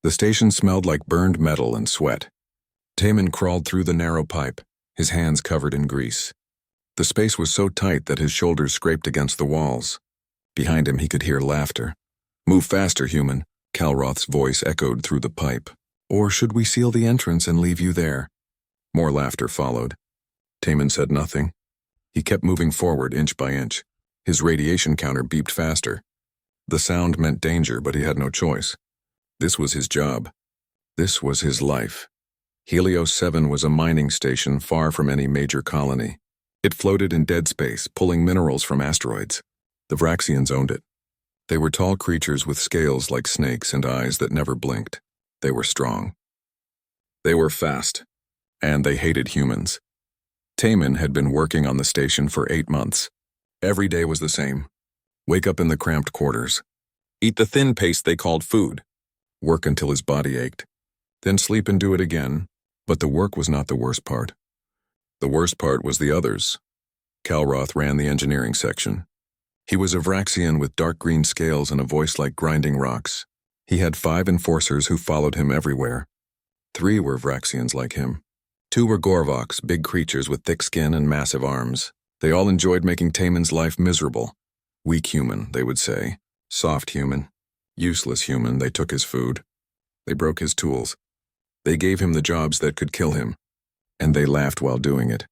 The station smelled like burned metal and sweat. Taman crawled through the narrow pipe, his hands covered in grease. The space was so tight that his shoulders scraped against the walls. Behind him he could hear laughter. "Move faster, human," Calroth's voice echoed through the pipe. "Or should we seal the entrance and leave you there?" More laughter followed. Taman said nothing. He kept moving forward inch by inch. His radiation counter beeped faster. The sound meant danger, but he had no choice. This was his job. This was his life. Helios 7 was a mining station far from any major colony. It floated in dead space, pulling minerals from asteroids. The Vraxians owned it. They were tall creatures with scales like snakes and eyes that never blinked. They were strong. They were fast. And they hated humans. Taman had been working on the station for 8 months. Every day was the same. Wake up in the cramped quarters. Eat the thin paste they called food. Work until his body ached. Then sleep and do it again. But the work was not the worst part. The worst part was the others. Calroth ran the engineering section. He was a Vraxian with dark green scales and a voice like grinding rocks. He had 5 enforcers who followed him everywhere. 3 were Vraxians like him. 2 were Gorvoks, big creatures with thick skin and massive arms. They all enjoyed making Taman's life miserable. Weak human, they would say. Soft human. Useless human, they took his food. They broke his tools. They gave him the jobs that could kill him. And they laughed while doing it.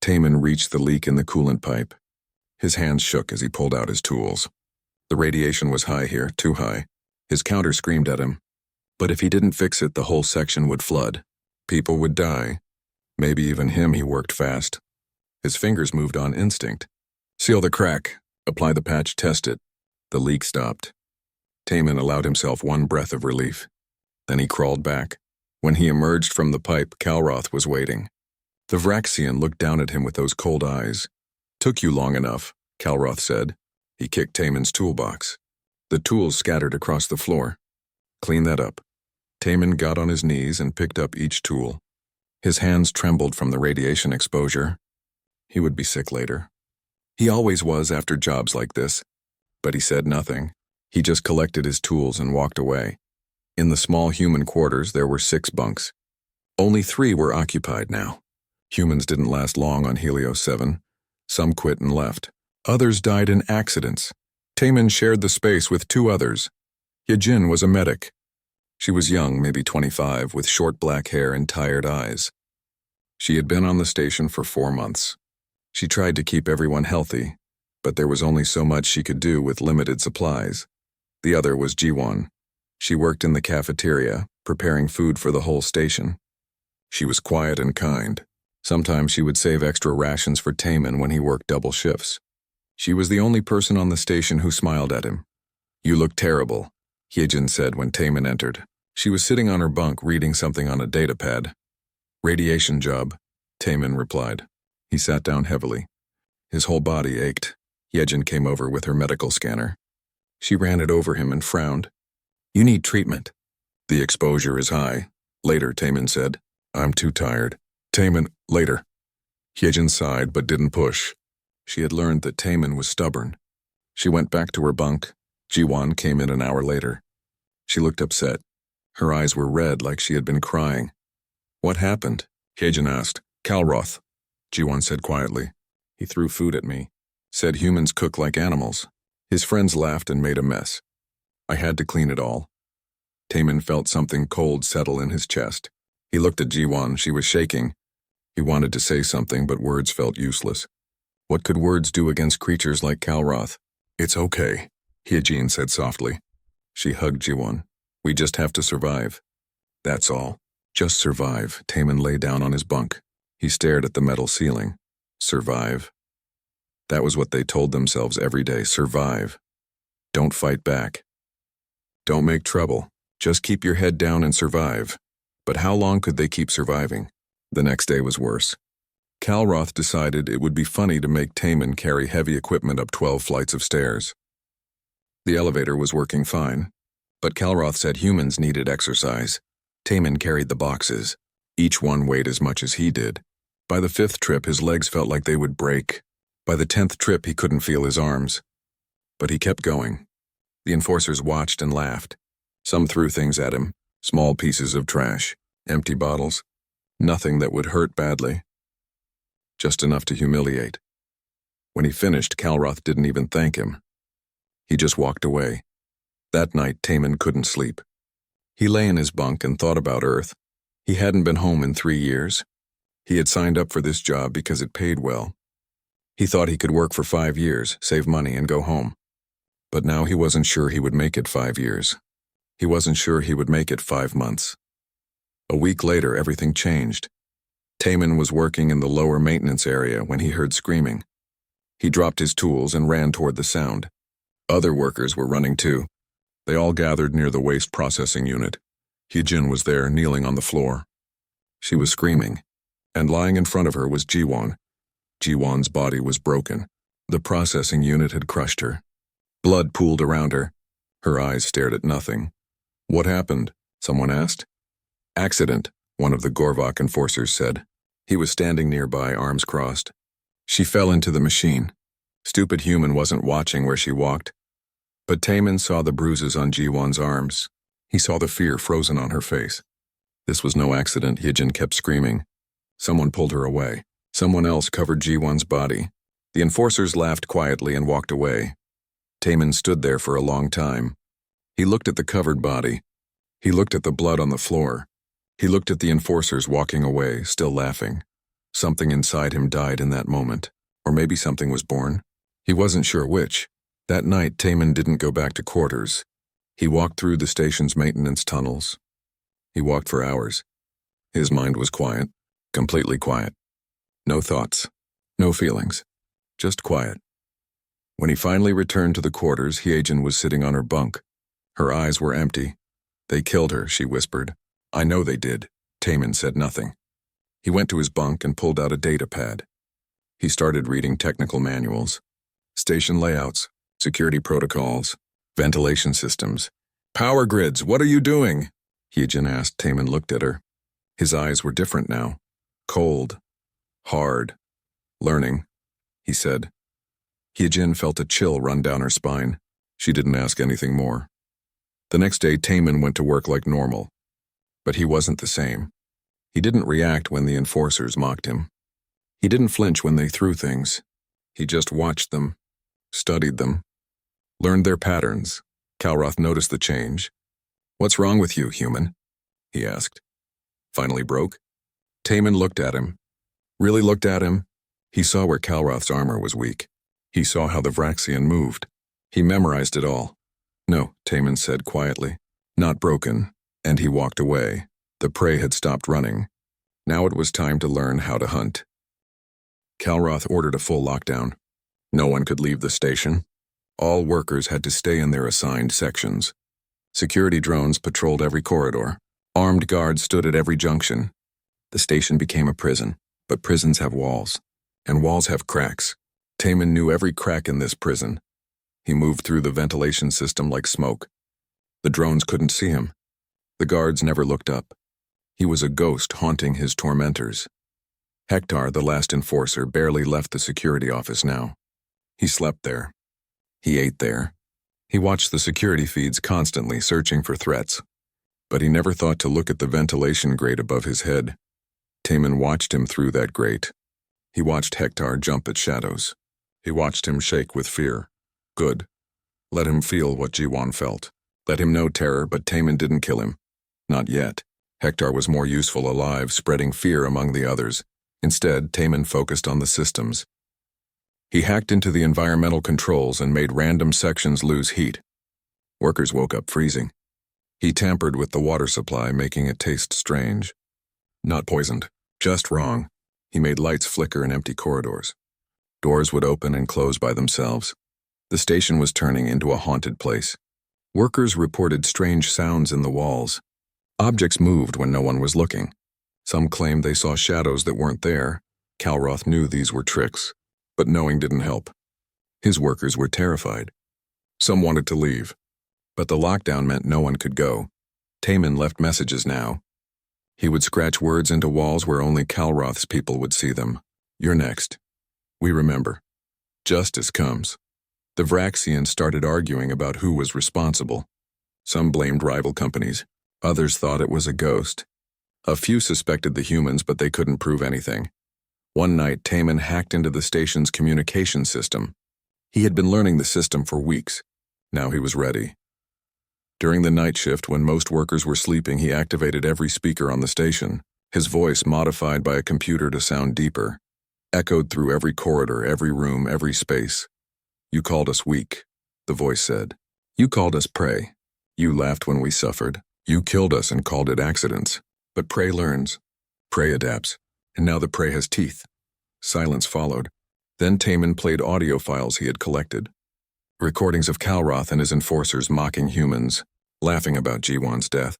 Taman reached the leak in the coolant pipe. His hands shook as he pulled out his tools. The radiation was high here, too high. His counter screamed at him. But if he didn't fix it, the whole section would flood. People would die. Maybe even him. He worked fast. His fingers moved on instinct. Seal the crack. Apply the patch, test it. The leak stopped. Taman allowed himself one breath of relief. Then he crawled back. When he emerged from the pipe, Calroth was waiting. The Vraxian looked down at him with those cold eyes. "Took you long enough," Calroth said. He kicked Taman's toolbox. The tools scattered across the floor. "Clean that up." Taman got on his knees and picked up each tool. His hands trembled from the radiation exposure. He would be sick later. He always was after jobs like this. But he said nothing. He just collected his tools and walked away. In the small human quarters, there were 6 bunks. Only 3 were occupied now. Humans didn't last long on Helios 7. Some quit and left. Others died in accidents. Taman shared the space with 2 others. Yejin was a medic. She was young, maybe 25, with short black hair and tired eyes. She had been on the station for 4 months. She tried to keep everyone healthy, but there was only so much she could do with limited supplies. The other was Jiwon. She worked in the cafeteria, preparing food for the whole station. She was quiet and kind. Sometimes she would save extra rations for Taman when he worked double shifts. She was the only person on the station who smiled at him. "You look terrible," Hyejin said when Taman entered. She was sitting on her bunk reading something on a datapad. "Radiation job," Taman replied. He sat down heavily. His whole body ached. Hyejin came over with her medical scanner. She ran it over him and frowned. "You need treatment." "The exposure is high." "Later," Taman said. "I'm too tired." "Taman, later." Hyejin sighed but didn't push. She had learned that Taman was stubborn. She went back to her bunk. Jiwon came in an hour later. She looked upset. Her eyes were red like she had been crying. "What happened?" Hyejin asked. "Calroth," Jiwon said quietly. "He threw food at me. Said humans cook like animals." His friends laughed and made a mess. "I had to clean it all." Taman felt something cold settle in his chest. He looked at Jiwon. She was shaking. He wanted to say something, but words felt useless. What could words do against creatures like Calroth? "It's okay," Hyejin said softly. She hugged Jiwon. "We just have to survive." "That's all. Just survive." Taman lay down on his bunk. He stared at the metal ceiling. Survive. That was what they told themselves every day. Survive. Don't fight back. Don't make trouble. Just keep your head down and survive. But how long could they keep surviving? The next day was worse. Calroth decided it would be funny to make Taman carry heavy equipment up 12 flights of stairs. The elevator was working fine, but Calroth said humans needed exercise. Taman carried the boxes. Each one weighed as much as he did. By the 5th trip, his legs felt like they would break. By the 10th trip, he couldn't feel his arms. But he kept going. The enforcers watched and laughed. Some threw things at him. Small pieces of trash, empty bottles, nothing that would hurt badly, just enough to humiliate. When he finished, Calroth didn't even thank him. He just walked away. That night, Taman couldn't sleep. He lay in his bunk and thought about Earth. He hadn't been home in 3 years. He had signed up for this job because it paid well. He thought he could work for 5 years, save money, and go home. But now he wasn't sure he would make it 5 years. He wasn't sure he would make it 5 months. A week later, everything changed. Taman was working in the lower maintenance area when he heard screaming. He dropped his tools and ran toward the sound. Other workers were running too. They all gathered near the waste processing unit. Hyejin was there, kneeling on the floor. She was screaming, and lying in front of her was Jiwon. Jiwon's body was broken. The processing unit had crushed her. Blood pooled around her. Her eyes stared at nothing. "What happened?" someone asked. "Accident," one of the Gorvok enforcers said. He was standing nearby, arms crossed. She fell into the machine. Stupid human wasn't watching where she walked. But Taman saw the bruises on Jiwon's arms. He saw the fear frozen on her face. This was no accident, Hyejin kept screaming. Someone pulled her away. Someone else covered Jiwon's body. The enforcers laughed quietly and walked away. Taman stood there for a long time. He looked at the covered body. He looked at the blood on the floor. He looked at the enforcers walking away, still laughing. Something inside him died in that moment. Or maybe something was born. He wasn't sure which. That night, Taman didn't go back to quarters. He walked through the station's maintenance tunnels. He walked for hours. His mind was quiet, completely quiet. No thoughts, no feelings, just quiet. When he finally returned to the quarters, Hyejin was sitting on her bunk. Her eyes were empty. "They killed her," she whispered. "I know they did." Taman said nothing. He went to his bunk and pulled out a data pad. He started reading technical manuals. Station layouts, security protocols, ventilation systems. "Power grids, what are you doing?" Hyejin asked. Taman looked at her. His eyes were different now. Cold. Hard. "Learning," he said. Hyejin felt a chill run down her spine. She didn't ask anything more. The next day, Taman went to work like normal. But he wasn't the same. He didn't react when the enforcers mocked him. He didn't flinch when they threw things. He just watched them, studied them, learned their patterns. Calroth noticed the change. "What's wrong with you, human?" he asked. "Finally broke?" Taman looked at him. Really looked at him. He saw where Calroth's armor was weak. He saw how the Vraxian moved. He memorized it all. "No," Taman said quietly. "Not broken." And he walked away. The prey had stopped running. Now it was time to learn how to hunt. Calroth ordered a full lockdown. No one could leave the station. All workers had to stay in their assigned sections. Security drones patrolled every corridor. Armed guards stood at every junction. The station became a prison, but prisons have walls, and walls have cracks. Taman knew every crack in this prison. He moved through the ventilation system like smoke. The drones couldn't see him. The guards never looked up. He was a ghost haunting his tormentors. Hector, the last enforcer, barely left the security office now. He slept there. He ate there. He watched the security feeds constantly, searching for threats. But he never thought to look at the ventilation grate above his head. Taman watched him through that grate. He watched Hector jump at shadows. He watched him shake with fear. Good. Let him feel what Jiwon felt. Let him know terror, but Taman didn't kill him. Not yet. Hector was more useful alive, spreading fear among the others. Instead, Taman focused on the systems. He hacked into the environmental controls and made random sections lose heat. Workers woke up freezing. He tampered with the water supply, making it taste strange. Not poisoned, just wrong. He made lights flicker in empty corridors. Doors would open and close by themselves. The station was turning into a haunted place. Workers reported strange sounds in the walls. Objects moved when no one was looking. Some claimed they saw shadows that weren't there. Calroth knew these were tricks, but knowing didn't help. His workers were terrified. Some wanted to leave, but the lockdown meant no one could go. Taman left messages now. He would scratch words into walls where only Calroth's people would see them. "You're next. We remember. Justice comes." The Vraxians started arguing about who was responsible. Some blamed rival companies. Others thought it was a ghost. A few suspected the humans, but they couldn't prove anything. One night, Taman hacked into the station's communication system. He had been learning the system for weeks. Now he was ready. During the night shift, when most workers were sleeping, he activated every speaker on the station, his voice modified by a computer to sound deeper, echoed through every corridor, every room, every space. "You called us weak," the voice said. "You called us prey. You laughed when we suffered. You killed us and called it accidents. But prey learns. Prey adapts. And now the prey has teeth." Silence followed. Then Taman played audio files he had collected. Recordings of Kalroth and his enforcers mocking humans, laughing about Jiwan's death,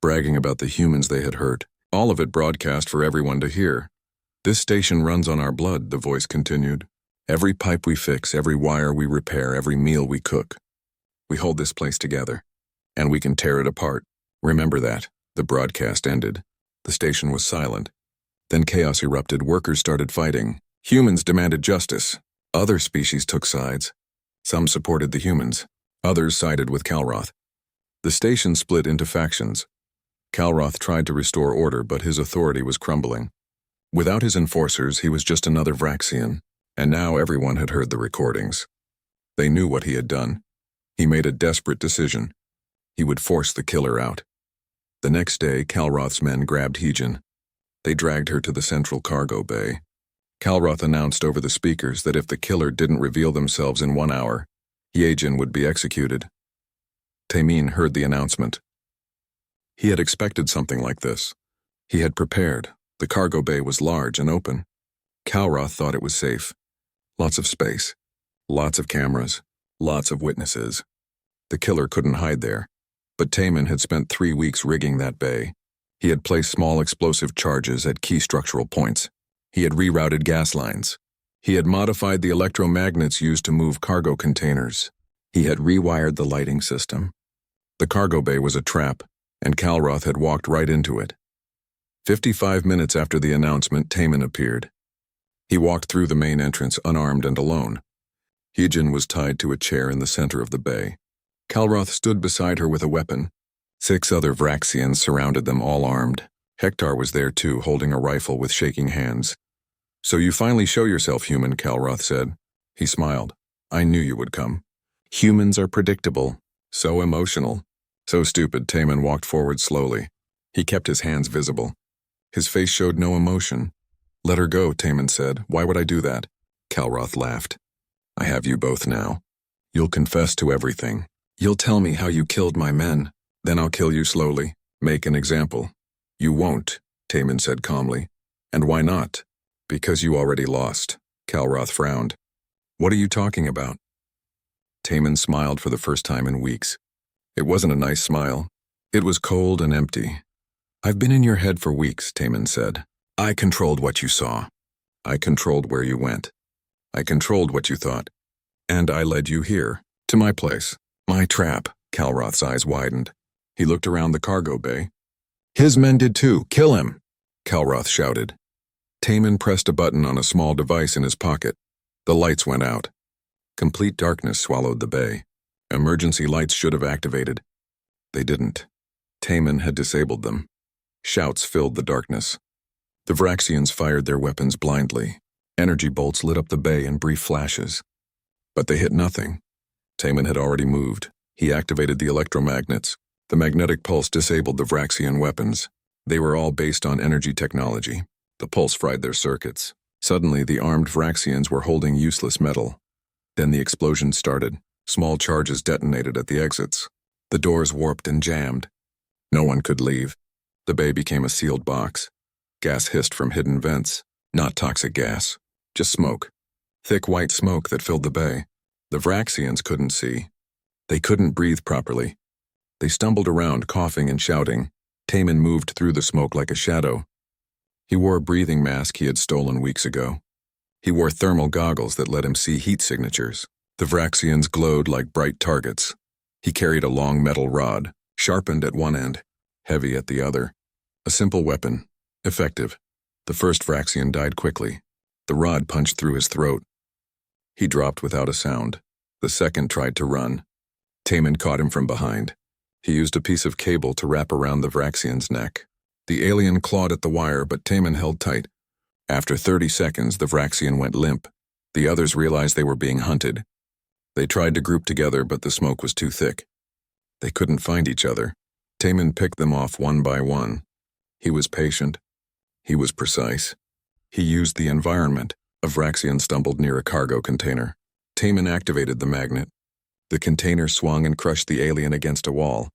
bragging about the humans they had hurt. All of it broadcast for everyone to hear. "This station runs on our blood," the voice continued. "Every pipe we fix, every wire we repair, every meal we cook. We hold this place together. And we can tear it apart. Remember that." The broadcast ended. The station was silent. Then chaos erupted. Workers started fighting. Humans demanded justice. Other species took sides. Some supported the humans. Others sided with Kalroth. The station split into factions. Kalroth tried to restore order, but his authority was crumbling. Without his enforcers, he was just another Vraxian, and now everyone had heard the recordings. They knew what he had done. He made a desperate decision. He would force the killer out. The next day, Kalroth's men grabbed Hejin. They dragged her to the central cargo bay. Kalroth announced over the speakers that if the killer didn't reveal themselves in 1 hour, Hejin would be executed. Tamin heard the announcement. He had expected something like this. He had prepared. The cargo bay was large and open. Kalroth thought it was safe. Lots of space. Lots of cameras. Lots of witnesses. The killer couldn't hide there. But Taman had spent 3 weeks rigging that bay. He had placed small explosive charges at key structural points. He had rerouted gas lines. He had modified the electromagnets used to move cargo containers. He had rewired the lighting system. The cargo bay was a trap, and Kalroth had walked right into it. 55 minutes after the announcement, Taman appeared. He walked through the main entrance unarmed and alone. Hejin was tied to a chair in the center of the bay. Kalroth stood beside her with a weapon. 6 other Vraxians surrounded them, all armed. Hektar was there too, holding a rifle with shaking hands. "So you finally show yourself, human," Kalroth said. He smiled. "I knew you would come. Humans are predictable. So emotional. So stupid." Taman walked forward slowly. He kept his hands visible. His face showed no emotion. "Let her go," Taman said. "Why would I do that?" Kalroth laughed. "I have you both now. You'll confess to everything. You'll tell me how you killed my men. Then I'll kill you slowly. Make an example." "You won't," Taman said calmly. "And why not?" "Because you already lost." Kalroth frowned. "What are you talking about?" Taman smiled for the first time in weeks. It wasn't a nice smile. It was cold and empty. "I've been in your head for weeks," Taman said. "I controlled what you saw. I controlled where you went. I controlled what you thought. And I led you here, to my place, my trap." Kalroth's eyes widened. He looked around the cargo bay. "His men did too. Kill him!" Kalroth shouted. Taman pressed a button on a small device in his pocket. The lights went out. Complete darkness swallowed the bay. Emergency lights should have activated. They didn't. Taman had disabled them. Shouts filled the darkness. The Vraxians fired their weapons blindly. Energy bolts lit up the bay in brief flashes. But they hit nothing. Taman had already moved. He activated the electromagnets. The magnetic pulse disabled the Vraxian weapons. They were all based on energy technology. The pulse fried their circuits. Suddenly, the armed Vraxians were holding useless metal. Then the explosion started. Small charges detonated at the exits. The doors warped and jammed. No one could leave. The bay became a sealed box. Gas hissed from hidden vents. Not toxic gas. Just smoke. Thick white smoke that filled the bay. The Vraxians couldn't see. They couldn't breathe properly. They stumbled around, coughing and shouting. Taman moved through the smoke like a shadow. He wore a breathing mask he had stolen weeks ago. He wore thermal goggles that let him see heat signatures. The Vraxians glowed like bright targets. He carried a long metal rod, sharpened at one end, heavy at the other. A simple weapon, effective. The first Vraxian died quickly. The rod punched through his throat. He dropped without a sound. The second tried to run. Taman caught him from behind. He used a piece of cable to wrap around the Vraxian's neck. The alien clawed at the wire, but Taman held tight. After 30 seconds, the Vraxian went limp. The others realized they were being hunted. They tried to group together, but the smoke was too thick. They couldn't find each other. Taman picked them off one by one. He was patient. He was precise. He used the environment. A Vraxian stumbled near a cargo container. Taman activated the magnet. The container swung and crushed the alien against a wall.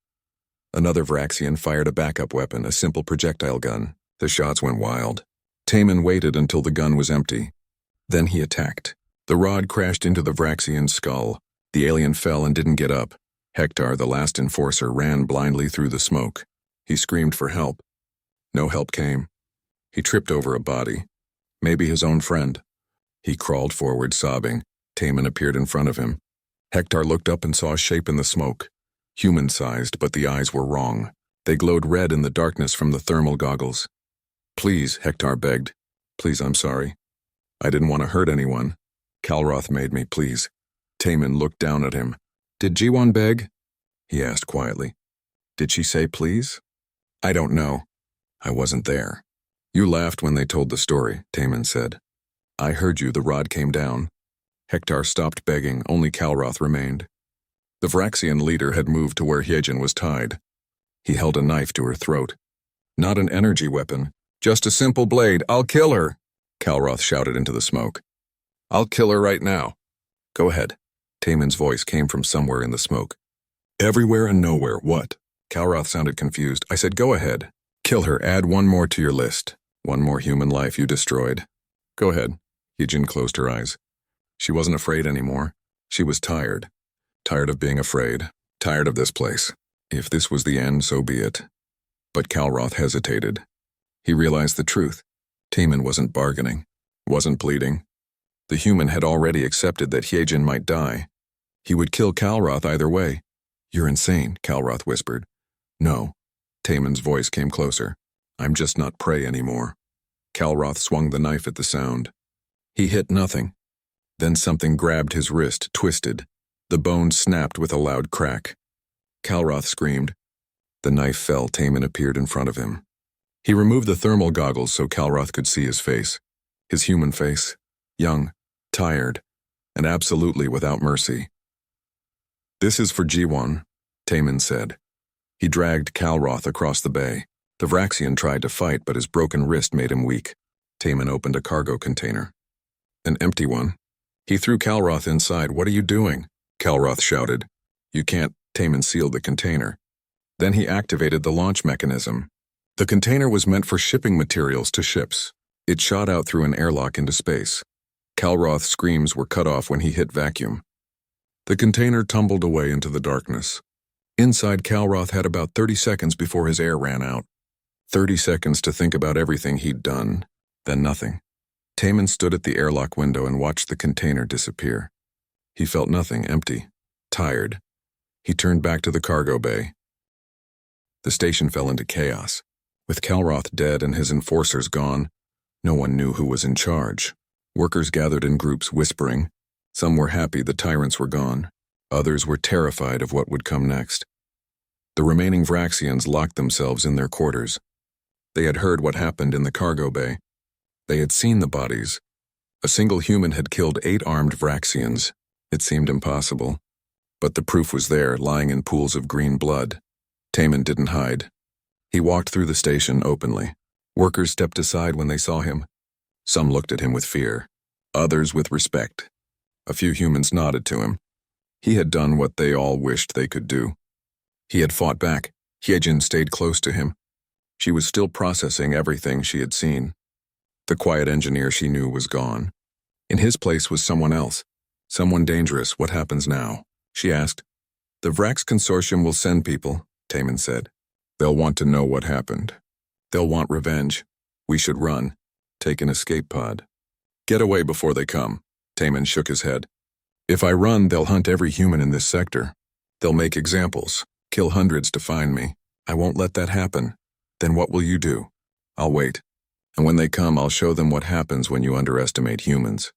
Another Vraxian fired a backup weapon, a simple projectile gun. The shots went wild. Taman waited until the gun was empty. Then he attacked. The rod crashed into the Vraxian's skull. The alien fell and didn't get up. Hector, the last enforcer, ran blindly through the smoke. He screamed for help. No help came. He tripped over a body. Maybe his own friend. He crawled forward, sobbing. Taman appeared in front of him. Hector looked up and saw a shape in the smoke. Human-sized, but the eyes were wrong. They glowed red in the darkness from the thermal goggles. "Please," Hector begged. "Please, I'm sorry. I didn't want to hurt anyone. Kalroth made me, please." Taman looked down at him. "Did Jiwan beg?" he asked quietly. "Did she say please?" "I don't know. I wasn't there." "You laughed when they told the story," Taman said. "I heard you, the rod came down." Hector stopped begging, only Kalroth remained. The Vraxian leader had moved to where Hyejin was tied. He held a knife to her throat. "Not an energy weapon, just a simple blade. I'll kill her," Kalroth shouted into the smoke. "I'll kill her right now." "Go ahead." Taman's voice came from somewhere in the smoke. "Everywhere and nowhere, what?" Kalroth sounded confused. "I said go ahead. Kill her, add one more to your list. One more human life you destroyed." "Go ahead." Hyejin closed her eyes. She wasn't afraid anymore. She was tired. Tired of being afraid. Tired of this place. If this was the end, so be it. But Kalroth hesitated. He realized the truth. Taman wasn't bargaining. Wasn't pleading. The human had already accepted that Hyejin might die. He would kill Kalroth either way. "You're insane," Kalroth whispered. "No." Taman's voice came closer. "I'm just not prey anymore." Kalroth swung the knife at the sound. He hit nothing. Then something grabbed his wrist, twisted. The bone snapped with a loud crack. Kalroth screamed. The knife fell. Taman appeared in front of him. He removed the thermal goggles so Kalroth could see his face. His human face. Young, tired, and absolutely without mercy. "This is for Jiwan," Taman said. He dragged Kalroth across the bay. The Vraxian tried to fight, but his broken wrist made him weak. Taman opened a cargo container. An empty one. He threw Kalroth inside. "What are you doing?" Kalroth shouted. "You can't." Taman sealed the container. Then he activated the launch mechanism. The container was meant for shipping materials to ships. It shot out through an airlock into space. Kalroth's screams were cut off when he hit vacuum. The container tumbled away into the darkness. Inside, Kalroth had about 30 seconds before his air ran out. 30 seconds to think about everything he'd done, then nothing. Taman stood at the airlock window and watched the container disappear. He felt nothing, empty, tired. He turned back to the cargo bay. The station fell into chaos. With Kalroth dead and his enforcers gone, no one knew who was in charge. Workers gathered in groups, whispering. Some were happy the tyrants were gone. Others were terrified of what would come next. The remaining Vraxians locked themselves in their quarters. They had heard what happened in the cargo bay. They had seen the bodies. A single human had killed 8 armed Vraxians. It seemed impossible. But the proof was there, lying in pools of green blood. Taman didn't hide. He walked through the station openly. Workers stepped aside when they saw him. Some looked at him with fear, others with respect. A few humans nodded to him. He had done what they all wished they could do. He had fought back. Hyejin stayed close to him. She was still processing everything she had seen. The quiet engineer she knew was gone. In his place was someone else. Someone dangerous. "What happens now?" she asked. "The Vrax Consortium will send people," Taman said. "They'll want to know what happened. They'll want revenge. We should run. Take an escape pod. Get away before they come." Taman shook his head. "If I run, they'll hunt every human in this sector. They'll make examples, kill hundreds to find me. I won't let that happen. Then what will you do?" "I'll wait. And when they come, I'll show them what happens when you underestimate humans."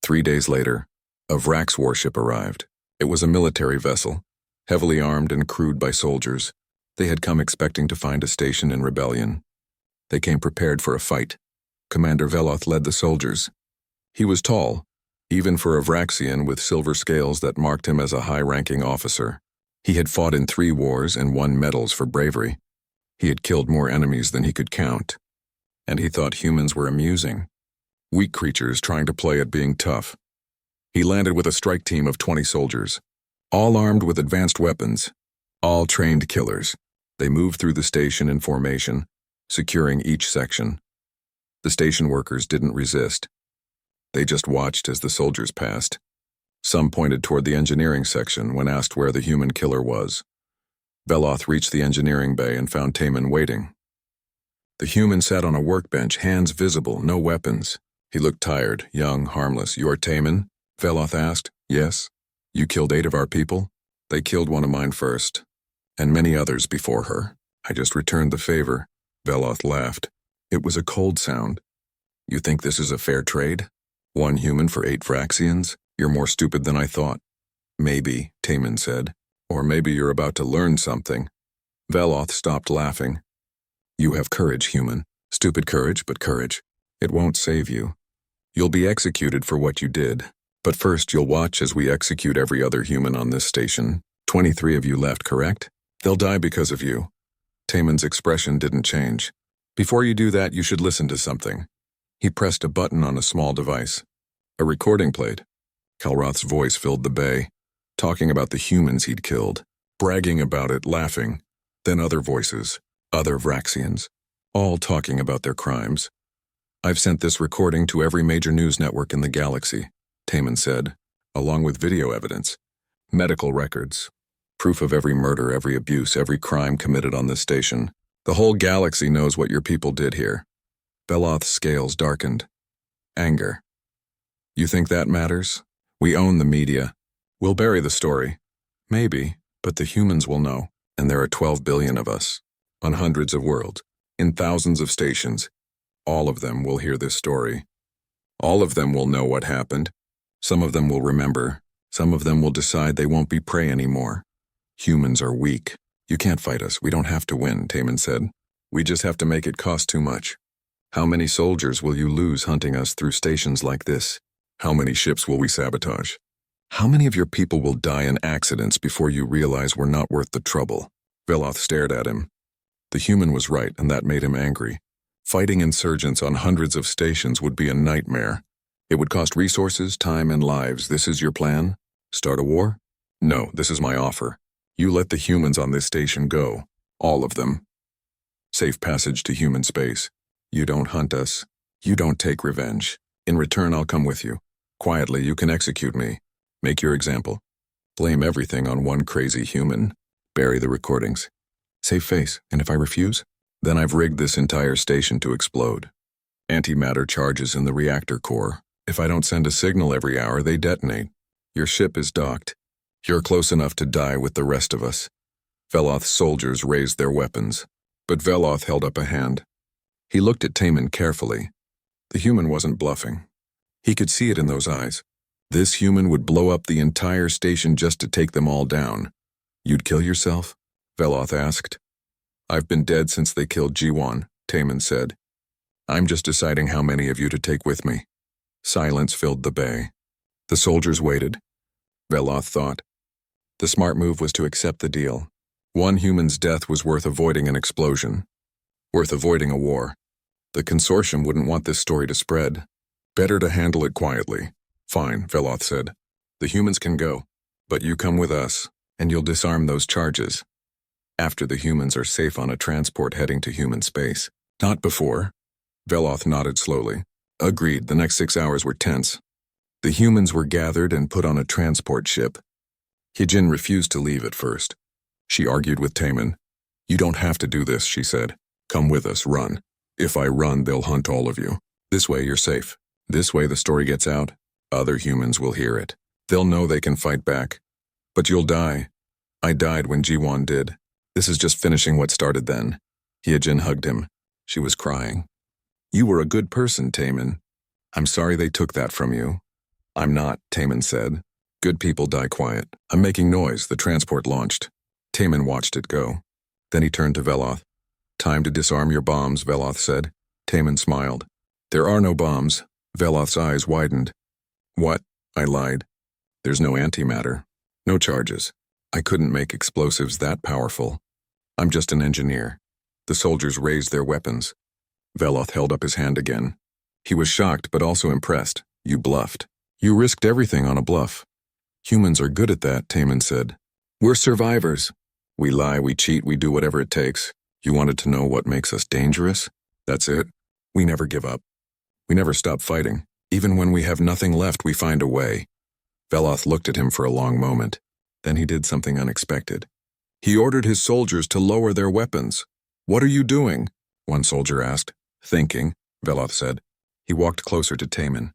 3 days later, a Vrax warship arrived. It was a military vessel. heavily armed and crewed by soldiers. They had come expecting to find a station in rebellion. They came prepared for a fight. Commander Veloth led the soldiers. He was tall, even for a Vraxian with silver scales that marked him as a high-ranking officer. He had fought in 3 wars and won medals for bravery. He had killed more enemies than he could count. And he thought humans were amusing. Weak creatures trying to play at being tough. He landed with a strike team of 20 soldiers, all armed with advanced weapons, all trained killers. They moved through the station in formation, securing each section. The station workers didn't resist. They just watched as the soldiers passed. Some pointed toward the engineering section when asked where the human killer was. Veloth reached the engineering bay and found Taman waiting. The human sat on a workbench, hands visible, no weapons. He looked tired, young, harmless. "You're Taman?" Veloth asked. "Yes." "You killed 8 of our people?" "They killed one of mine first, and many others before her. I just returned the favor." Veloth laughed. It was a cold sound. "You think this is a fair trade? 1 human for 8 Vraxians? You're more stupid than I thought." "Maybe," Taman said. "Or maybe you're about to learn something." Veloth stopped laughing. "You have courage, human. Stupid courage, but courage. It won't save you. You'll be executed for what you did. But first you'll watch as we execute every other human on this station. 23 of you left, correct? They'll die because of you." Taman's expression didn't change. "Before you do that, you should listen to something." He pressed a button on a small device. A recording played. Kalroth's voice filled the bay, talking about the humans he'd killed, bragging about it, laughing. Then other voices, other Vraxians, all talking about their crimes. "I've sent this recording to every major news network in the galaxy," Taman said, "along with video evidence, medical records, proof of every murder, every abuse, every crime committed on this station. The whole galaxy knows what your people did here." Veloth's scales darkened. Anger. "You think that matters? We own the media. We'll bury the story. Maybe, but the humans will know, and there are 12 billion of us, on hundreds of worlds, in thousands of stations. All of them will hear this story. All of them will know what happened. Some of them will remember. Some of them will decide they won't be prey anymore. Humans are weak. You can't fight us. We don't have to win," Taman said. "We just have to make it cost too much. How many soldiers will you lose hunting us through stations like this? How many ships will we sabotage? How many of your people will die in accidents before you realize we're not worth the trouble?" Veloth stared at him. The human was right, and that made him angry. Fighting insurgents on hundreds of stations would be a nightmare. It would cost resources, time, and lives. "This is your plan? Start a war?" "No, this is my offer. You let the humans on this station go. All of them. Safe passage to human space. You don't hunt us. You don't take revenge. In return, I'll come with you. Quietly, you can execute me. Make your example. Blame everything on one crazy human. Bury the recordings. Save face, and if I refuse, then I've rigged this entire station to explode. Antimatter charges in the reactor core. If I don't send a signal every hour, they detonate. Your ship is docked. You're close enough to die with the rest of us." Veloth's soldiers raised their weapons, but Veloth held up a hand. He looked at Taman carefully. The human wasn't bluffing. He could see it in those eyes. This human would blow up the entire station just to take them all down. "You'd kill yourself?" Veloth asked. "I've been dead since they killed G1, Taman said. "I'm just deciding how many of you to take with me." Silence filled the bay. The soldiers waited. Veloth thought. The smart move was to accept the deal. 1 human's death was worth avoiding an explosion. Worth avoiding a war. The consortium wouldn't want this story to spread. Better to handle it quietly. "Fine," Veloth said. "The humans can go, but you come with us, and you'll disarm those charges. After the humans are safe on a transport heading to human space. Not before." Veloth nodded slowly. "Agreed." The next 6 hours were tense. The humans were gathered and put on a transport ship. Hijin refused to leave at first. She argued with Taman. "You don't have to do this," she said. "Come with us, run. If I run, they'll hunt all of you. This way you're safe. This way the story gets out. Other humans will hear it. They'll know they can fight back. But you'll die. I died when G1 did. This is just finishing what started then." Hijin hugged him. She was crying. "You were a good person, Taman. I'm sorry they took that from you." "I'm not," Taman said. Good people die quiet. I'm making noise. The transport launched. Taman watched it go. Then he turned to Veloth. Time to disarm your bombs, Veloth said. Taman smiled. There are no bombs. Veloth's eyes widened. What? I lied. There's no antimatter. No charges. I couldn't make explosives that powerful. I'm just an engineer. The soldiers raised their weapons. Veloth held up his hand again. He was shocked but also impressed. You bluffed. You risked everything on a bluff. Humans are good at that, Taman said. We're survivors. We lie, we cheat, we do whatever it takes. You wanted to know what makes us dangerous? That's it. We never give up. We never stop fighting. Even when we have nothing left, we find a way. Veloth looked at him for a long moment. Then he did something unexpected. He ordered his soldiers to lower their weapons. What are you doing? One soldier asked. Thinking, Veloth said. He walked closer to Taman.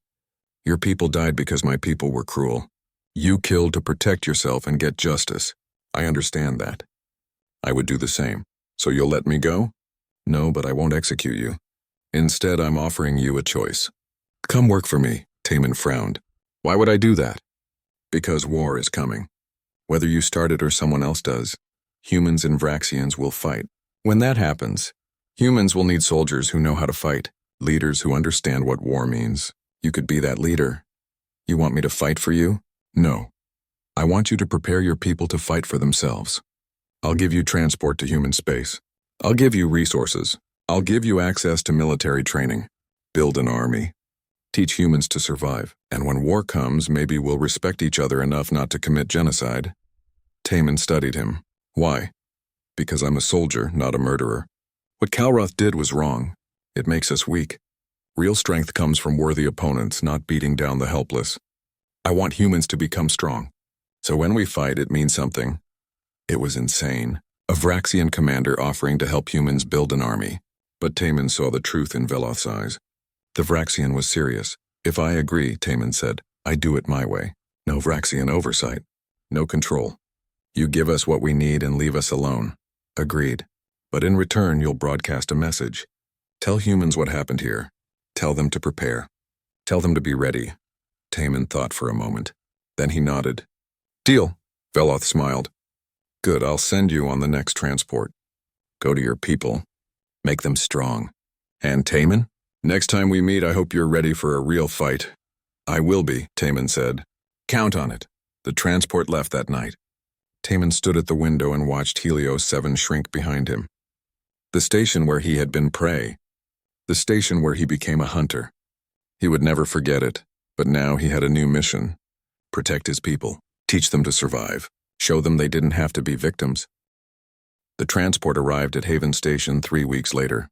Your people died because my people were cruel. You killed to protect yourself and get justice. I understand that. I would do the same. So you'll let me go? No, but I won't execute you. Instead, I'm offering you a choice. Come work for me, Taman frowned. Why would I do that? Because war is coming. Whether you start it or someone else does, humans and Vraxians will fight. When that happens, humans will need soldiers who know how to fight, leaders who understand what war means. You could be that leader. You want me to fight for you? No. I want you to prepare your people to fight for themselves. I'll give you transport to human space. I'll give you resources. I'll give you access to military training. Build an army. Teach humans to survive. And when war comes, maybe we'll respect each other enough not to commit genocide. Taman studied him. Why? Because I'm a soldier, not a murderer. What Kalroth did was wrong. It makes us weak. Real strength comes from worthy opponents, not beating down the helpless. I want humans to become strong. So when we fight, it means something. It was insane. A Vraxian commander offering to help humans build an army. But Taman saw the truth in Veloth's eyes. The Vraxian was serious. If I agree, Taman said, I do it my way. No Vraxian oversight. No control. You give us what we need and leave us alone. Agreed. But in return, you'll broadcast a message. Tell humans what happened here. Tell them to prepare. Tell them to be ready. Taman thought for a moment. Then he nodded. Deal. Veloth smiled. Good, I'll send you on the next transport. Go to your people. Make them strong. And Taman? Next time we meet, I hope you're ready for a real fight. I will be, Taman said. Count on it. The transport left that night. Taman stood at the window and watched Helios 7 shrink behind him. The station where he had been prey. The station where he became a hunter. He would never forget it, but now he had a new mission. Protect his people. Teach them to survive. Show them they didn't have to be victims. The transport arrived at Haven Station 3 weeks later.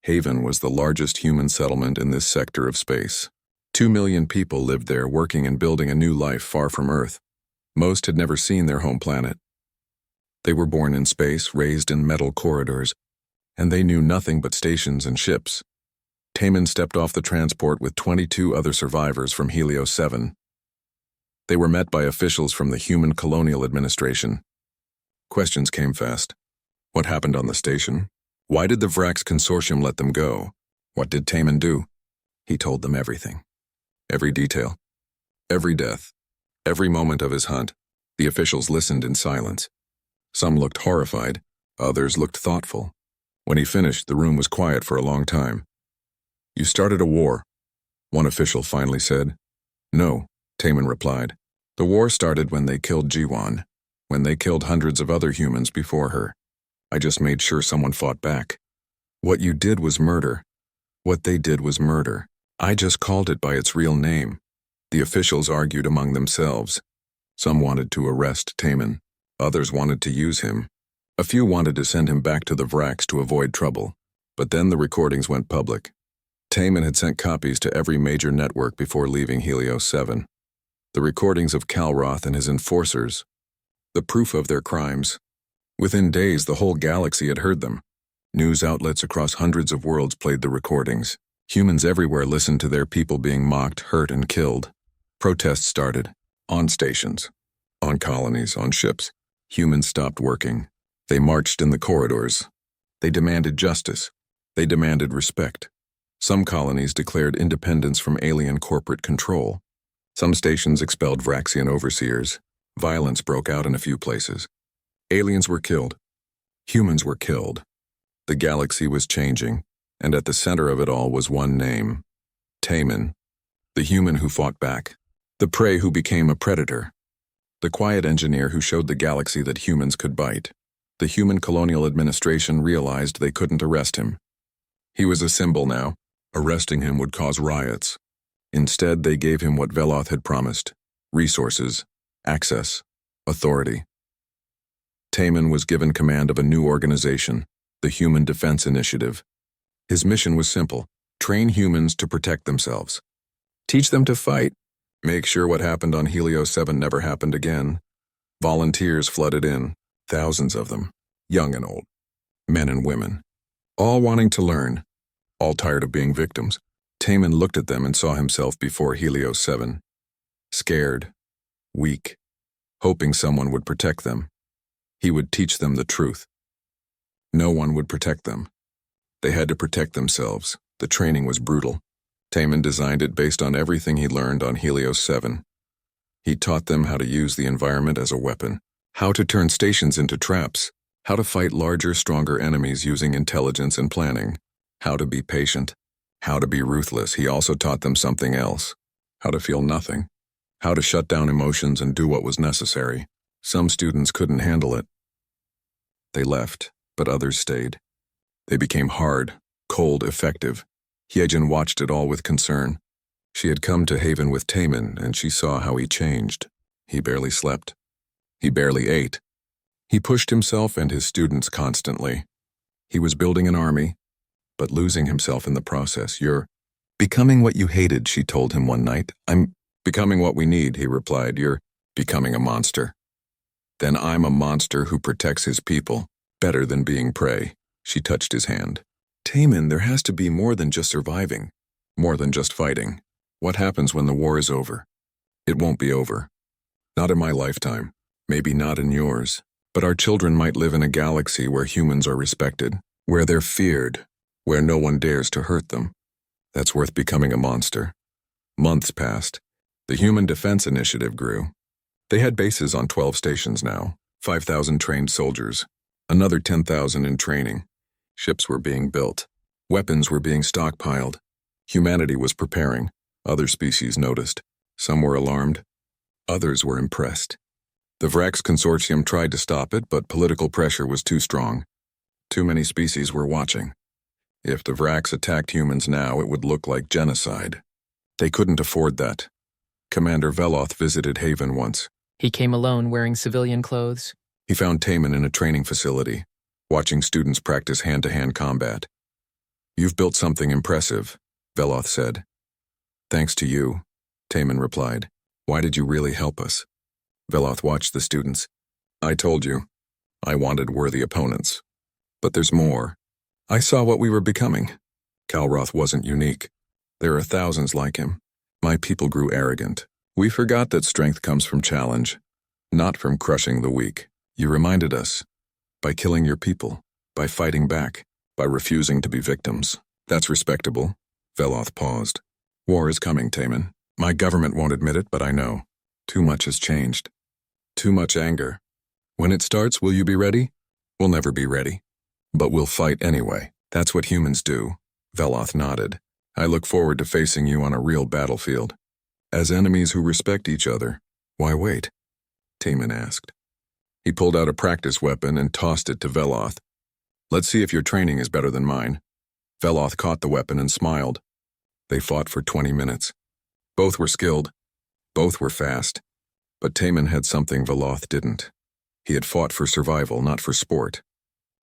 Haven was the largest human settlement in this sector of space. 2 million people lived there, working and building a new life far from Earth. Most had never seen their home planet. They were born in space, raised in metal corridors, and they knew nothing but stations and ships. Taman stepped off the transport with 22 other survivors from Helios 7. They were met by officials from the Human Colonial Administration. Questions came fast. What happened on the station? Why did the Vrax Consortium let them go? What did Taman do? He told them everything. Every detail. Every death. Every moment of his hunt. The officials listened in silence. Some looked horrified. Others looked thoughtful. When he finished, the room was quiet for a long time. You started a war, one official finally said. No, Taman replied. The war started when they killed Jiwan, when they killed hundreds of other humans before her. I just made sure someone fought back. What you did was murder. What they did was murder. I just called it by its real name. The officials argued among themselves. Some wanted to arrest Taman. Others wanted to use him. A few wanted to send him back to the Vrax to avoid trouble. But then the recordings went public. Taman had sent copies to every major network before leaving Helios 7. The recordings of Kalroth and his enforcers. The proof of their crimes. Within days, the whole galaxy had heard them. News outlets across hundreds of worlds played the recordings. Humans everywhere listened to their people being mocked, hurt, and killed. Protests started. On stations. On colonies, on ships. Humans stopped working. They marched in the corridors. They demanded justice. They demanded respect. Some colonies declared independence from alien corporate control. Some stations expelled Vraxian overseers. Violence broke out in a few places. Aliens were killed. Humans were killed. The galaxy was changing, and at the center of it all was one name: Taemin, the human who fought back, the prey who became a predator, the quiet engineer who showed the galaxy that humans could bite. The human colonial administration realized they couldn't arrest him. He was a symbol now. Arresting him would cause riots. Instead, they gave him what Veloth had promised: resources, access, authority. Taemin was given command of a new organization, the Human Defense Initiative. His mission was simple: train humans to protect themselves. Teach them to fight. Make sure what happened on Helios 7 never happened again. Volunteers flooded in, thousands of them, young and old, men and women, all wanting to learn, all tired of being victims. Taemin looked at them and saw himself before Helios 7, scared, weak, hoping someone would protect them. He would teach them the truth. No one would protect them. They had to protect themselves. The training was brutal. Taemin designed it based on everything he learned on Helios 7. He taught them how to use the environment as a weapon, how to turn stations into traps, how to fight larger, stronger enemies using intelligence and planning, how to be patient, how to be ruthless. He also taught them something else: how to feel nothing, how to shut down emotions and do what was necessary. Some students couldn't handle it. They left, but others stayed. They became hard, cold, effective. Hyejin watched it all with concern. She had come to Haven with Taemin, and she saw how he changed. He barely slept. He barely ate. He pushed himself and his students constantly. He was building an army, but losing himself in the process. "You're becoming what you hated," she told him one night. "I'm becoming what we need," he replied. "You're becoming a monster." "Then I'm a monster who protects his people, better than being prey." She touched his hand. "Taemin, there has to be more than just surviving, more than just fighting. What happens when the war is over?" "It won't be over. Not in my lifetime, maybe not in yours, but our children might live in a galaxy where humans are respected, where they're feared, where no one dares to hurt them. That's worth becoming a monster." Months passed. The Human Defense Initiative grew. They had bases on 12 stations now, 5,000 trained soldiers, another 10,000 in training. Ships were being built. Weapons were being stockpiled. Humanity was preparing. Other species noticed. Some were alarmed. Others were impressed. The Vrax Consortium tried to stop it, but political pressure was too strong. Too many species were watching. If the Vrax attacked humans now, it would look like genocide. They couldn't afford that. Commander Veloth visited Haven once. He came alone, wearing civilian clothes. He found Taemin in a training facility, watching students practice hand-to-hand combat. "You've built something impressive," Veloth said. "Thanks to you," Taemin replied. "Why did you really help us?" Veloth watched the students. "I told you. I wanted worthy opponents. But there's more. I saw what we were becoming. Kalroth wasn't unique. There are thousands like him. My people grew arrogant. We forgot that strength comes from challenge, not from crushing the weak. You reminded us. By killing your people, by fighting back, by refusing to be victims. That's respectable." Veloth paused. "War is coming, Taemin. My government won't admit it, but I know. Too much has changed. Too much anger. When it starts, will you be ready? We'll never be ready. But we'll fight anyway. That's what humans do." Veloth nodded. "I look forward to facing you on a real battlefield. As enemies who respect each other." "Why wait?" Taemin asked. He pulled out a practice weapon and tossed it to Veloth. "Let's see if your training is better than mine." Veloth caught the weapon and smiled. They fought for 20 minutes. Both were skilled. Both were fast. But Taemin had something Veloth didn't. He had fought for survival, not for sport.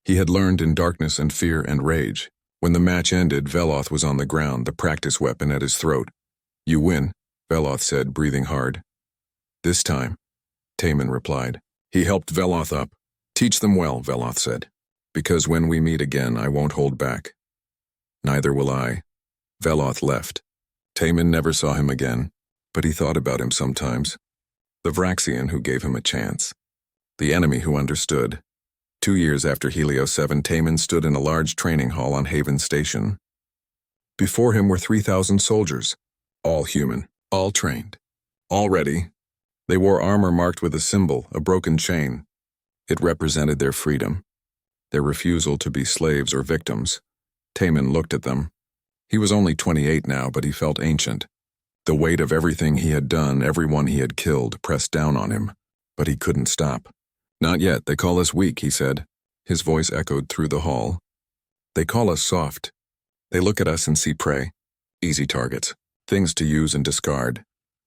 He had learned in darkness and fear and rage. When the match ended, Veloth was on the ground, the practice weapon at his throat. "You win," Veloth said, breathing hard. "This time," Taemin replied. He helped Veloth up. "Teach them well," Veloth said. "Because when we meet again, I won't hold back." "Neither will I." Veloth left. Taemin never saw him again, but he thought about him sometimes. The Vraxian who gave him a chance. The enemy who understood. 2 years after Helios 7, Taemin stood in a large training hall on Haven Station. Before him were 3,000 soldiers, all human, all trained, All ready. They wore armor marked with a symbol, a broken chain. It represented their freedom, their refusal to be slaves or victims. Taman looked at them. He was only 28 now, but he felt ancient. The weight of everything he had done, everyone he had killed, pressed down on him. But he couldn't stop. Not yet, they call us weak, he said. His voice echoed through the hall. They call us soft. They look at us and see prey. Easy targets. Things to use and discard.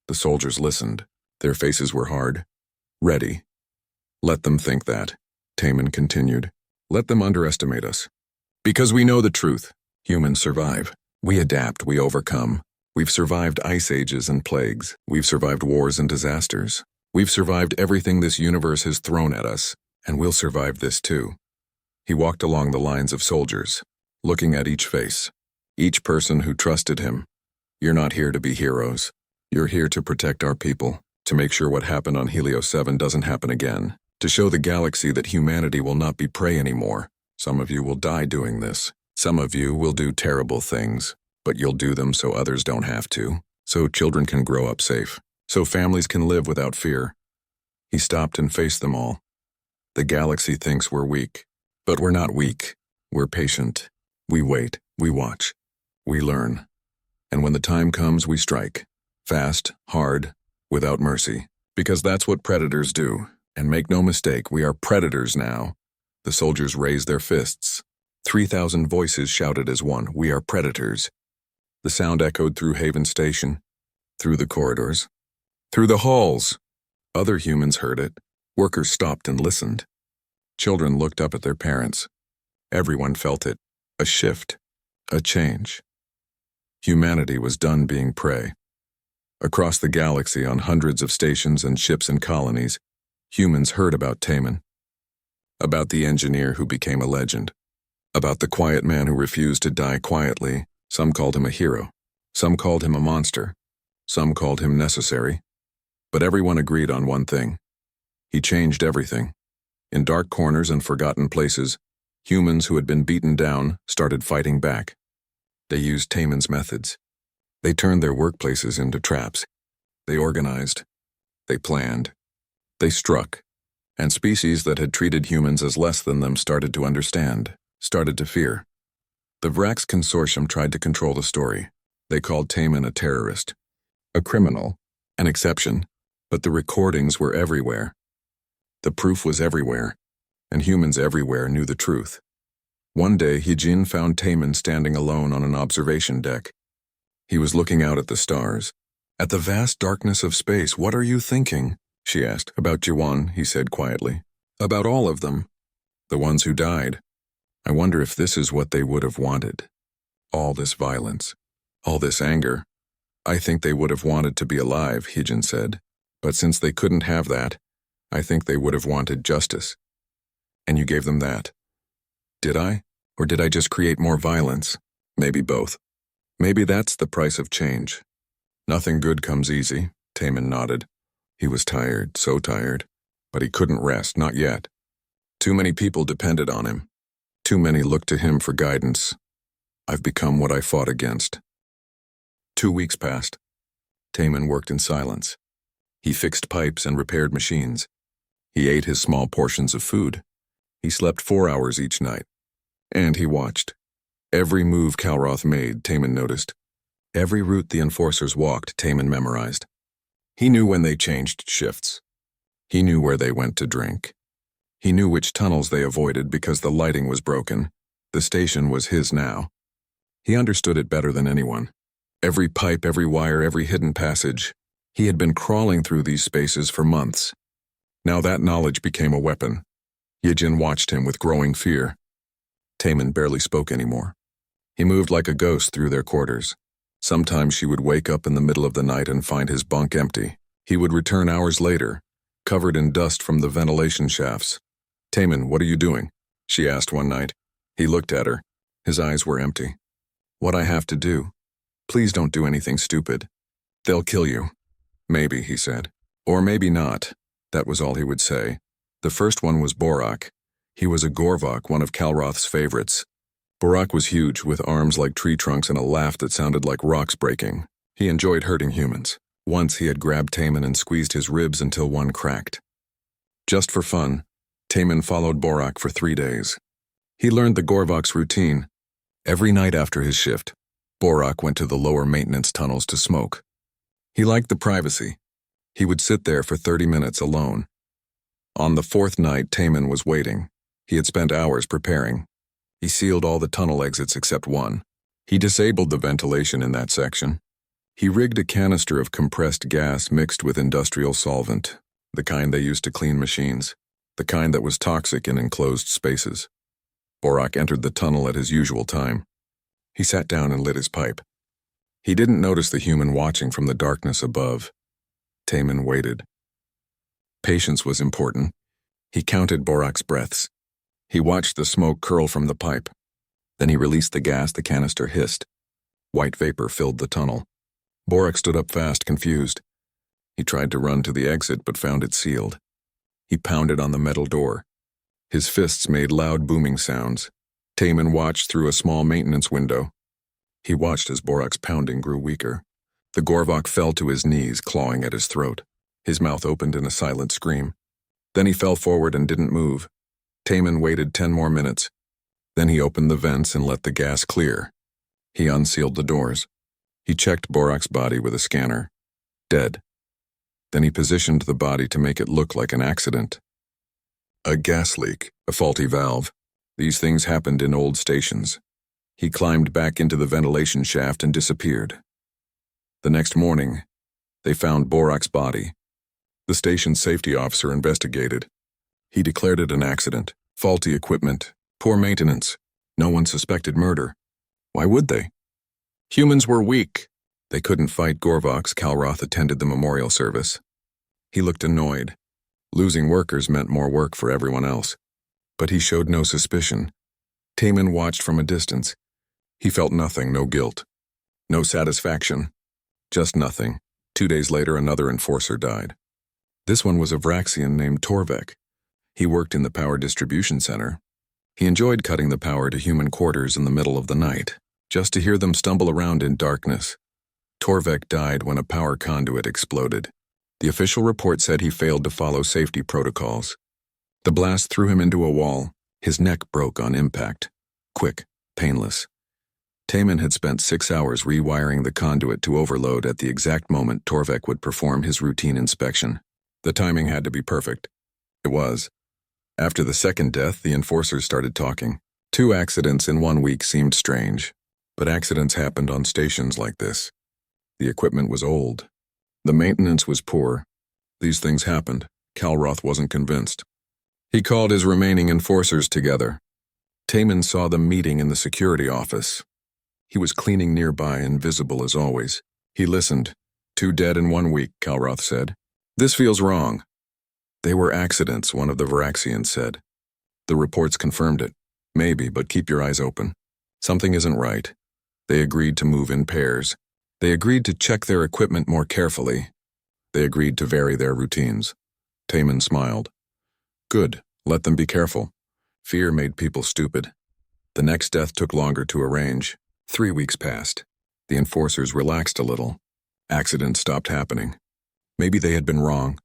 The soldiers listened. Their faces were hard. Ready. Let them think that, Taman continued. Let them underestimate us. Because we know the truth. Humans survive. We adapt, we overcome. We've survived ice ages and plagues. We've survived wars and disasters. We've survived everything this universe has thrown at us, and we'll survive this too. He walked along the lines of soldiers, looking at each face, each person who trusted him. You're not here to be heroes. You're here to protect our people, to make sure what happened on Helio 7 doesn't happen again, to show the galaxy that humanity will not be prey anymore. Some of you will die doing this. Some of you will do terrible things, but you'll do them so others don't have to, so children can grow up safe, so families can live without fear. He stopped and faced them all. The galaxy thinks we're weak, but we're not weak. We're patient. We wait, we watch, we learn. And when the time comes, we strike. Fast, hard, without mercy. Because that's what predators do. And make no mistake, we are predators now. The soldiers raised their fists. 3,000 voices shouted as one, we are predators. The sound echoed through Haven Station, through the corridors, through the halls. Other humans heard it. Workers stopped and listened. Children looked up at their parents. Everyone felt it. A shift. A change. Humanity was done being prey. Across the galaxy, on hundreds of stations and ships and colonies, humans heard about Taman. About the engineer who became a legend. About the quiet man who refused to die quietly. Some called him a hero. Some called him a monster. Some called him necessary. But everyone agreed on one thing. He changed everything. In dark corners and forgotten places, humans who had been beaten down started fighting back. They used Taman's methods. They turned their workplaces into traps. They organized. They planned. They struck. And species that had treated humans as less than them started to understand, started to fear. The Vrax Consortium tried to control the story. They called Taman a terrorist, a criminal, an exception, but the recordings were everywhere. The proof was everywhere, and humans everywhere knew the truth. One day, Hijin found Taman standing alone on an observation deck. He was looking out at the stars. At the vast darkness of space, what are you thinking? She asked. About Jiwan, he said quietly. About all of them. The ones who died. I wonder if this is what they would have wanted. All this violence. All this anger. I think they would have wanted to be alive, Hijin said. But since they couldn't have that, I think they would have wanted justice. And you gave them that. Did I? Or did I just create more violence? Maybe both. Maybe that's the price of change. Nothing good comes easy, Taman nodded. He was tired, so tired. But he couldn't rest, not yet. Too many people depended on him. Too many looked to him for guidance. I've become what I fought against. 2 weeks passed. Taman worked in silence. He fixed pipes and repaired machines. He ate his small portions of food. He slept 4 hours each night. And he watched. Every move Kalroth made, Taman noticed. Every route the enforcers walked, Taman memorized. He knew when they changed shifts. He knew where they went to drink. He knew which tunnels they avoided because the lighting was broken. The station was his now. He understood it better than anyone. Every pipe, every wire, every hidden passage. He had been crawling through these spaces for months. Now that knowledge became a weapon. Yijin watched him with growing fear. Taman barely spoke anymore. He moved like a ghost through their quarters. Sometimes she would wake up in the middle of the night and find his bunk empty. He would return hours later, covered in dust from the ventilation shafts. Taman, what are you doing? She asked one night. He looked at her. His eyes were empty. What I have to do? Please don't do anything stupid. They'll kill you. Maybe, he said. Or maybe not. That was all he would say. The first one was Borak. He was a Gorvok, one of Kalroth's favorites. Borak was huge, with arms like tree trunks and a laugh that sounded like rocks breaking. He enjoyed hurting humans. Once he had grabbed Taman and squeezed his ribs until one cracked. Just for fun, Taman followed Borak for 3 days. He learned the Gorvok's routine. Every night after his shift, Borak went to the lower maintenance tunnels to smoke. He liked the privacy. He would sit there for 30 minutes alone. On the 4th night, Taman was waiting. He had spent hours preparing. He sealed all the tunnel exits except one. He disabled the ventilation in that section. He rigged a canister of compressed gas mixed with industrial solvent, the kind they used to clean machines, the kind that was toxic in enclosed spaces. Borak entered the tunnel at his usual time. He sat down and lit his pipe. He didn't notice the human watching from the darkness above. Taman waited. Patience was important. He counted Borak's breaths. He watched the smoke curl from the pipe. Then he released the gas the canister hissed. White vapor filled the tunnel. Borak stood up fast, confused. He tried to run to the exit but found it sealed. He pounded on the metal door. His fists made loud booming sounds. Taman watched through a small maintenance window. He watched as Borak's pounding grew weaker. The Gorvok fell to his knees, clawing at his throat. His mouth opened in a silent scream. Then he fell forward and didn't move. Taman waited 10 more minutes. Then he opened the vents and let the gas clear. He unsealed the doors. He checked Borak's body with a scanner. Dead. Then he positioned the body to make it look like an accident. A gas leak, a faulty valve. These things happened in old stations. He climbed back into the ventilation shaft and disappeared. The next morning, they found Borak's body. The station's safety officer investigated. He declared it an accident, faulty equipment, poor maintenance. No one suspected murder. Why would they? Humans were weak. They couldn't fight Gorvoks. Kalroth attended the memorial service. He looked annoyed. Losing workers meant more work for everyone else. But he showed no suspicion. Taman watched from a distance. He felt nothing, no guilt. No satisfaction. Just nothing. 2 days later, another enforcer died. This one was a Vraxian named Torvek. He worked in the power distribution center. He enjoyed cutting the power to human quarters in the middle of the night, just to hear them stumble around in darkness. Torvek died when a power conduit exploded. The official report said he failed to follow safety protocols. The blast threw him into a wall. His neck broke on impact. Quick, painless. Taman had spent 6 hours rewiring the conduit to overload at the exact moment Torvek would perform his routine inspection. The timing had to be perfect. It was. After the second death, the enforcers started talking. 2 accidents in 1 week seemed strange, but accidents happened on stations like this. The equipment was old. The maintenance was poor. These things happened. Kalroth wasn't convinced. He called his remaining enforcers together. Taman saw them meeting in the security office. He was cleaning nearby, invisible as always. He listened. 2 dead in 1 week, Kalroth said. This feels wrong. They were accidents, one of the Vraxians said. The reports confirmed it. Maybe, but keep your eyes open. Something isn't right. They agreed to move in pairs. They agreed to check their equipment more carefully. They agreed to vary their routines. Taman smiled. Good, let them be careful. Fear made people stupid. The next death took longer to arrange. 3 weeks passed. The enforcers relaxed a little. Accidents stopped happening. Maybe they had been wrong.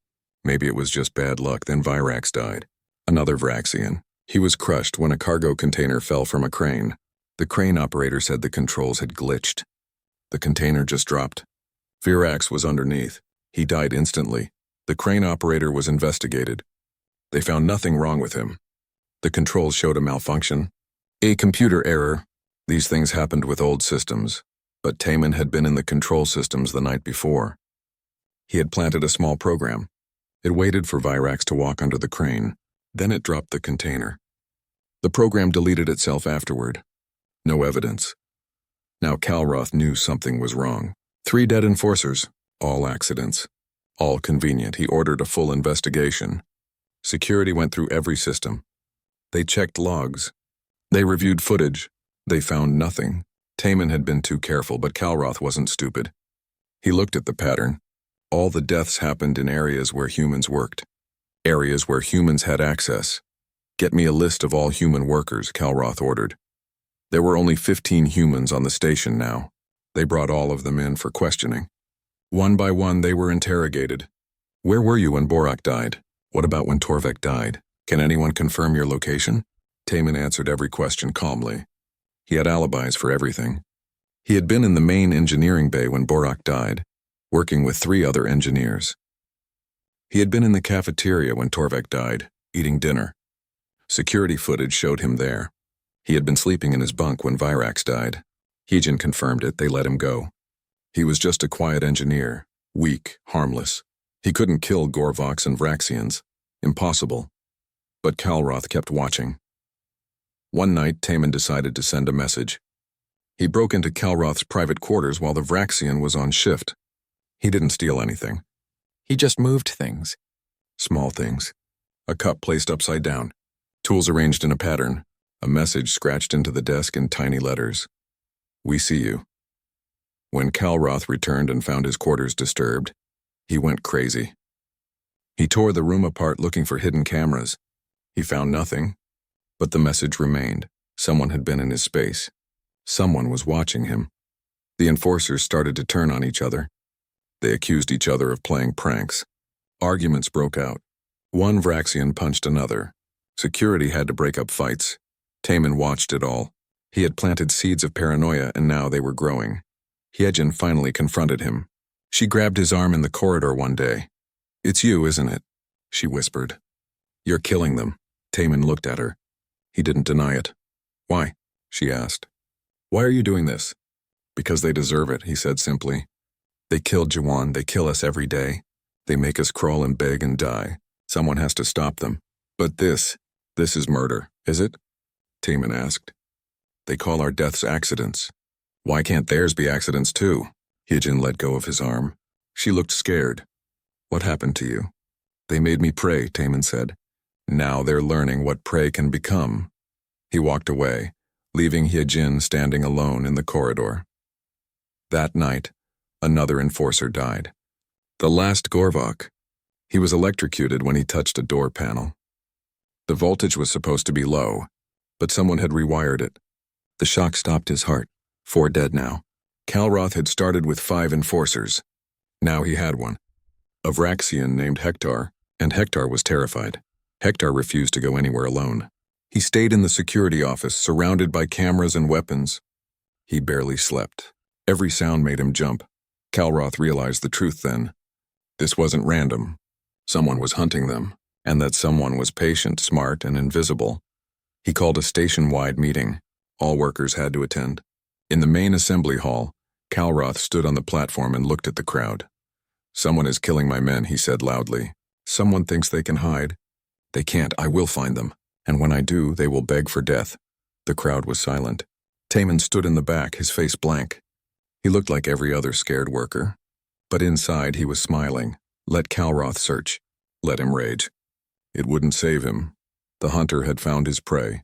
Maybe it was just bad luck. Then Virax died. Another Vraxian. He was crushed when a cargo container fell from a crane. The crane operator said the controls had glitched. The container just dropped. Virax was underneath. He died instantly. The crane operator was investigated. They found nothing wrong with him. The controls showed a malfunction. A computer error. These things happened with old systems, but Taman had been in the control systems the night before. He had planted a small program. It waited for Virax to walk under the crane. Then it dropped the container. The program deleted itself afterward. No evidence. Now Kalroth knew something was wrong. 3 dead enforcers, all accidents. All convenient. He ordered a full investigation. Security went through every system. They checked logs. They reviewed footage. They found nothing. Taman had been too careful, but Kalroth wasn't stupid. He looked at the pattern. All the deaths happened in areas where humans worked. Areas where humans had access. Get me a list of all human workers, Kalroth ordered. There were only 15 humans on the station now. They brought all of them in for questioning. One by one, they were interrogated. Where were you when Borak died? What about when Torvek died? Can anyone confirm your location? Taman answered every question calmly. He had alibis for everything. He had been in the main engineering bay when Borak died, working with 3 other engineers. He had been in the cafeteria when Torvek died, eating dinner. Security footage showed him there. He had been sleeping in his bunk when Virax died. Hejin confirmed it, they let him go. He was just a quiet engineer, weak, harmless. He couldn't kill Gorvox and Vraxians. Impossible. But Kalroth kept watching. One night, Taman decided to send a message. He broke into Kalroth's private quarters while the Vraxian was on shift. He didn't steal anything. He just moved things. Small things. A cup placed upside down. Tools arranged in a pattern. A message scratched into the desk in tiny letters. We see you. When Kalroth returned and found his quarters disturbed, he went crazy. He tore the room apart looking for hidden cameras. He found nothing, but the message remained. Someone had been in his space. Someone was watching him. The enforcers started to turn on each other. They accused each other of playing pranks. Arguments broke out. One Vraxian punched another. Security had to break up fights. Taman watched it all. He had planted seeds of paranoia and now they were growing. Hejin finally confronted him. She grabbed his arm in the corridor one day. It's you, isn't it? She whispered. You're killing them. Taman looked at her. He didn't deny it. Why? She asked. Why are you doing this? Because they deserve it, he said simply. They killed Jawan, they kill us every day. They make us crawl and beg and die. Someone has to stop them. But this is murder, is it? Taman asked. They call our deaths accidents. Why can't theirs be accidents too? Hejin let go of his arm. She looked scared. What happened to you? They made me pray, Taman said. Now they're learning what prey can become. He walked away, leaving Hejin standing alone in the corridor. That night, another enforcer died. The last Gorvok. He was electrocuted when he touched a door panel. The voltage was supposed to be low, but someone had rewired it. The shock stopped his heart. 4 dead now. Kalroth had started with 5 enforcers. Now he had one. A Vraxian named Hector, and Hector was terrified. Hector refused to go anywhere alone. He stayed in the security office, surrounded by cameras and weapons. He barely slept. Every sound made him jump. Kalroth realized the truth then. This wasn't random. Someone was hunting them, and that someone was patient, smart, and invisible. He called a station-wide meeting. All workers had to attend. In the main assembly hall, Kalroth stood on the platform and looked at the crowd. Someone is killing my men, he said loudly. Someone thinks they can hide. They can't, I will find them. And when I do, they will beg for death. The crowd was silent. Taman stood in the back, his face blank. He looked like every other scared worker. But inside he was smiling. Let Kalroth search. Let him rage. It wouldn't save him. The hunter had found his prey.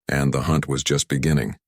And the hunt was just beginning.